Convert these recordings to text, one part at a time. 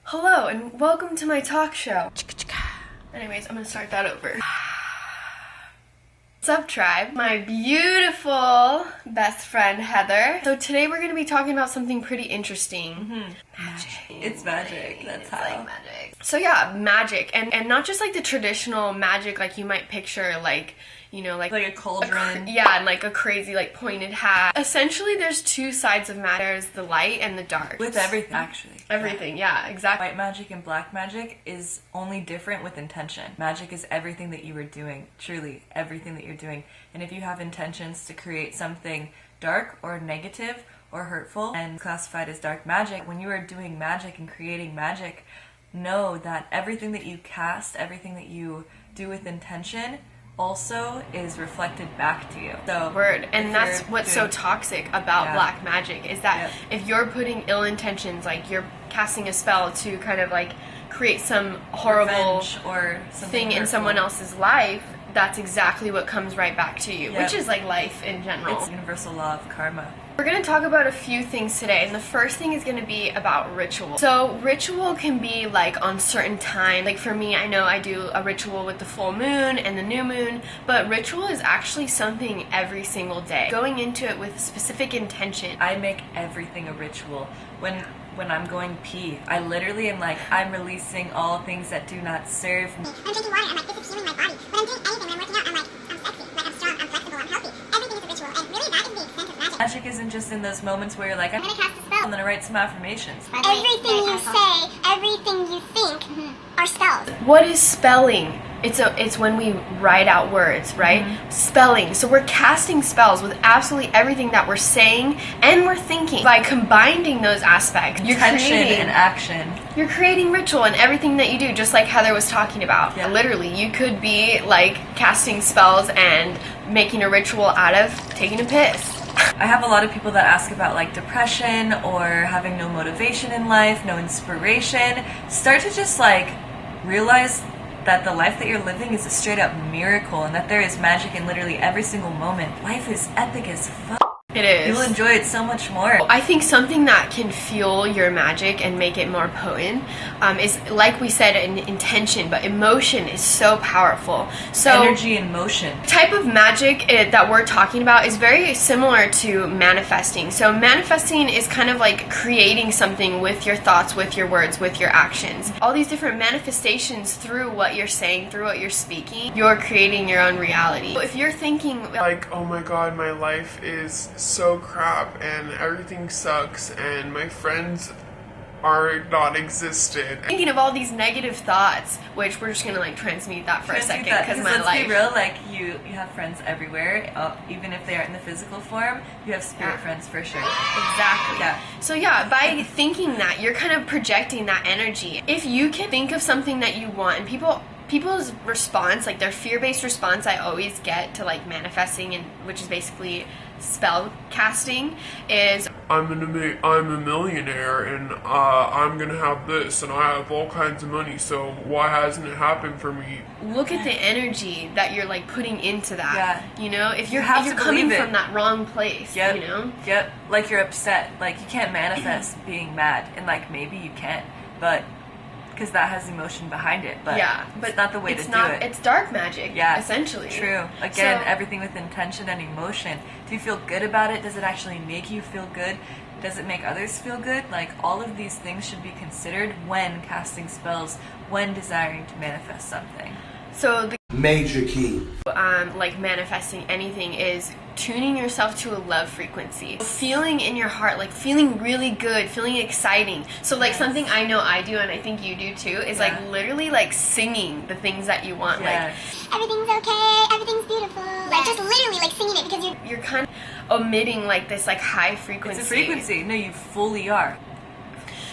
Hello and welcome to my talk show. Anyways, I'm gonna start that over. What's up, tribe? My beautiful best friend Heather. So today we're gonna be talking about something pretty interesting. Magic. It's magic. That's how. Like magic. So yeah, magic, and not just like the traditional magic like you might picture, like, you know, like a cauldron. And like a crazy like pointed hat. Essentially, there's two sides of magic. There's the light and the dark. With everything, actually. Everything, yeah, exactly. White magic and black magic is only different with intention. Magic is everything that you are doing, truly everything that you're doing. And if you have intentions to create something dark or negative or hurtful and classified as dark magic, when you are doing magic and creating magic, know that everything that you cast, everything that you do with intention also is reflected back to you. So word. And that's what's so toxic about black magic is that if you're putting ill intentions, like you're casting a spell to kind of like create some horrible or thing in someone else's life, that's exactly what comes right back to you, which is like life in general. It's universal law of karma. We're going to talk about a few things today, and the first thing is going to be about ritual. So ritual can be like on certain time. Like for me, I know I do a ritual with the full moon and the new moon, but ritual is actually something every single day. Going into it with a specific intention. I make everything a ritual. When I'm going pee, I literally am like, I'm releasing all things that do not serve me. When I'm drinking water, I'm like, this is healing my body. When I'm doing anything, when I'm working out, I'm like, I'm sexy, like I'm strong, I'm flexible, I'm healthy. Everything is a ritual, and really that is the extent of magic. Magic isn't just in those moments where you're like, I'm gonna cast a spell, I'm gonna write some affirmations. Everything you say, everything you think are spells. What is spelling? It's when we write out words, right? Spelling. So we're casting spells with absolutely everything that we're saying and we're thinking. By combining those aspects, Intention and action. You're creating ritual in everything that you do, just like Heather was talking about. Yeah. Literally, you could be like casting spells and making a ritual out of taking a piss. I have a lot of people that ask about like depression or having no motivation in life, no inspiration. Start to just like realize that the life that you're living is a straight up miracle and that there is magic in literally every single moment. Life is epic as fuck. It is. You'll enjoy it so much more. I think something that can fuel your magic and make it more potent is, like we said, an intention, but emotion is so powerful. So energy and motion. The type of magic that we're talking about is very similar to manifesting. So manifesting is kind of like creating something with your thoughts, with your words, with your actions. All these different manifestations through what you're saying, through what you're speaking, you're creating your own reality. So if you're thinking like, oh my god, my life is so crap and everything sucks and my friends are non-existent. Thinking of all these negative thoughts, which we're just gonna like transmute that for a second because my let's life. be real, like you have friends everywhere, even if they aren't in the physical form. You have spirit friends for sure. Exactly. Yeah. So yeah, by thinking that, you're kind of projecting that energy. If you can think of something that you want, and people's response, like their fear-based response I always get to like manifesting, and which is basically spell casting, is I'm a millionaire and I'm gonna have this and I have all kinds of money, so why hasn't it happened for me? look at the energy that you're like putting into that. Yeah. You know, if you're to coming believe it. from that wrong place, Yep. you know? Yep. Like you're upset. Like you can't manifest being mad, and like maybe you can, but because that has emotion behind it. But but it's not the way to it's do not, it. It's dark magic. Yeah, essentially. True. Again, So- everything with intention and emotion. Do you feel good about it? Does it actually make you feel good? Does it make others feel good? Like all of these things should be considered when casting spells, when desiring to manifest something. So the Major key. like manifesting anything is tuning yourself to a love frequency, feeling in your heart, like feeling really good, feeling exciting. So like something I know I do, and I think you do too, is like literally like singing the things that you want. Yes. Everything's okay, everything's beautiful. Like just literally like singing it because you're Like you're kind of emitting like this like high frequency. It's a frequency. No, you fully are.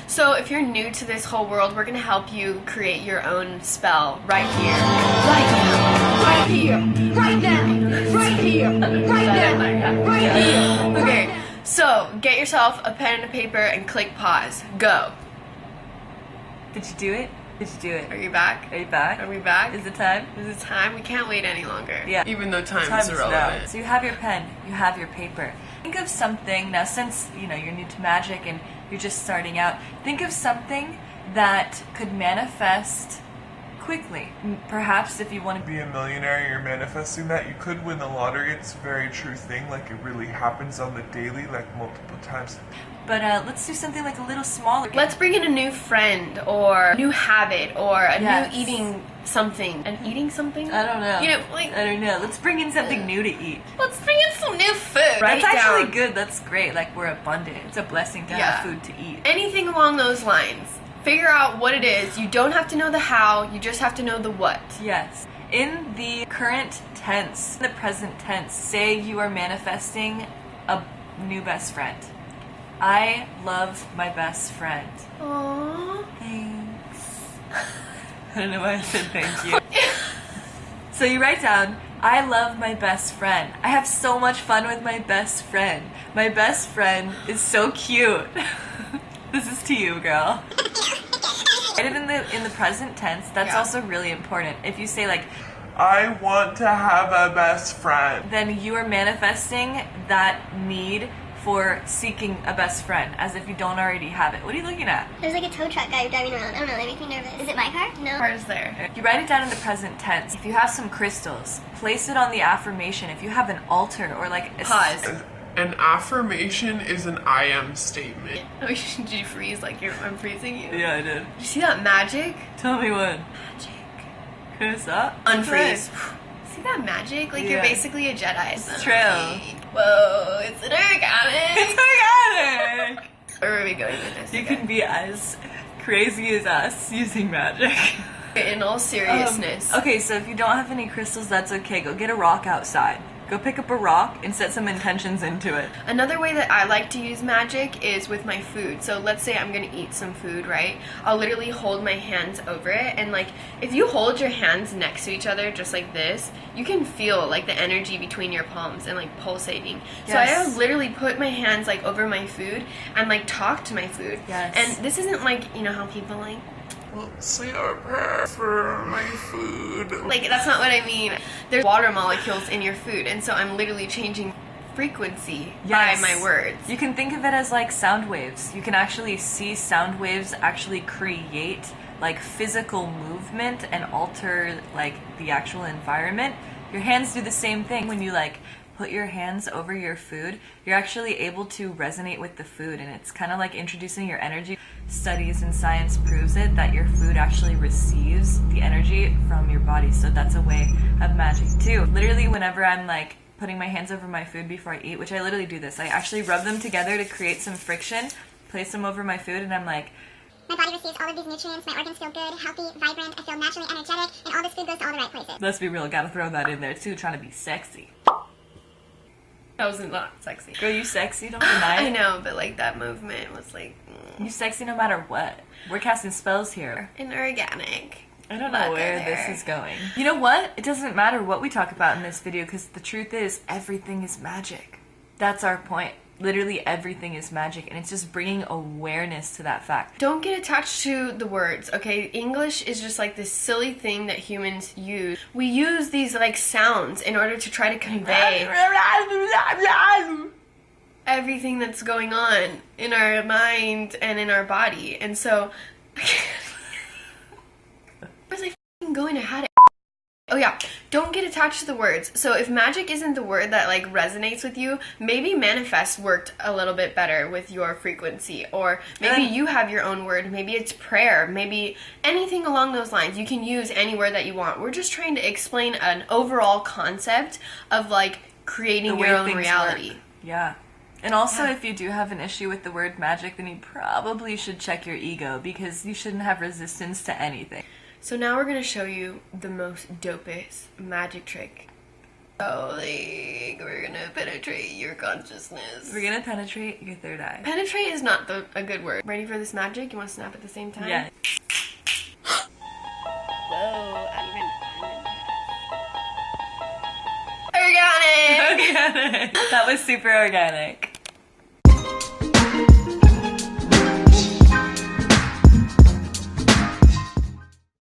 So if you're new to this whole world, we're gonna help you create your own spell right here, right now, right here, right now, right here, right now, right here. Okay, so get yourself a pen and a paper and click pause. Go. Did you do it? Did you do it? Are you back? Are you back? Are we back? Is it time? Is it time? We can't wait any longer. Yeah. Even though Time time's is irrelevant. now. So you have your pen, you have your paper. Think of something, now since, you're new to magic and you're just starting out, think of something that could manifest quickly. Perhaps if you want to Be a millionaire, you're manifesting that. You could win the lottery. It's a very true thing. Like, it really happens on the daily, like multiple times. but let's do something like a little smaller. Let's bring in a new friend or a new habit or a Yes. new eating something. And eating something? I don't know. You know, like, I don't know. Let's bring in something new to eat. let's bring in some new food. Write That's actually down good. That's great. Like, we're abundant. It's a blessing to Yeah. have food to eat. anything along those lines. Figure out what it is. You don't have to know the how, you just have to know the what. Yes. In the current tense, the present tense, say you are manifesting a new best friend. I love my best friend. Aww. Thanks. I don't know why I said thank you. So you write down, I love my best friend. I have so much fun with my best friend. My best friend is so cute. This is to you, girl. Write it in the present tense. That's Yeah. also really important. If you say like, I want to have a best friend. then you are manifesting that need for seeking a best friend, as if you don't already have it. What are you looking at? There's like a tow truck guy driving around. I don't know, that makes me nervous. Is it my car? No. Car's there. You write it down in the present tense. If you have some crystals, place it on the affirmation. If you have an altar or like a Pause. An affirmation is an I am statement. Oh, did you freeze like I'm freezing you? Yeah, I did. Did you see that magic? Tell me what. Magic. Who's that? Unfreeze. See that magic? Like, you're Yeah. basically a Jedi. It's true. Whoa, it's an organic. It's organic! Where are we going with this? You Okay. can be as crazy as us using magic. In all seriousness. Okay, so if you don't have any crystals, that's okay. Go get a rock outside. Go pick up a rock and set some intentions into it. Another way that I like to use magic is with my food. So let's say I'm gonna eat some food, right? I'll literally hold my hands over it, and like if you hold your hands next to each other just like this, you can feel like the energy between your palms and like pulsating. So I Yes. would literally put my hands like over my food and like talk to my food. Yes. And this isn't like, you know how people Let's say a prayer for my food. like that's not what I mean. There's water molecules in your food, and so I'm literally changing frequency Yes. by my words. You can think of it as like sound waves. You can actually see sound waves actually create like physical movement and alter like the actual environment. Your hands do the same thing. When you like put your hands over your food, you're actually able to resonate with the food, and it's kind of like introducing your energy. Studies and science proves it that your food actually receives the energy from your body, so that's a way of magic too. Literally whenever I'm like putting my hands over my food before I eat, which I literally do this, I actually rub them together to create some friction, place them over my food, and I'm like, My body receives all of these nutrients, my organs feel good, healthy, vibrant, I feel naturally energetic, and all this food goes to all the right places. let's be real, gotta throw that in there too, trying to be sexy. That was not sexy. Girl, you sexy, don't deny it. I know, but like that movement was like You sexy no matter what. We're casting spells here. inorganic. I don't know Look where at this her. is going. You know what? It doesn't matter what we talk about in this video, because the truth is, everything is magic. That's our point. Literally everything is magic, and it's just bringing awareness to that fact. Don't get attached to the words, okay? English is just like this silly thing that humans use. We use these like sounds in order to try to convey everything that's going on in our mind and in our body. And so where's I f***ing going? I had it. Oh yeah, don't get attached to the words. So if magic isn't the word that like resonates with you, maybe manifest worked a little bit better with your frequency, or maybe you have your own word. Maybe it's prayer, maybe anything along those lines. You can use any word that you want. We're just trying to explain an overall concept of like creating your own things reality. work. Yeah. And also, if you do have an issue with the word magic, then you probably should check your ego, because you shouldn't have resistance to anything. So now we're gonna show you the most dopest magic trick. So like we're gonna penetrate your consciousness. We're gonna penetrate your third eye. Penetrate is not a good word. Ready for this magic? You want to snap at the same time? Yeah. Whoa, organic. Organic. That was super organic.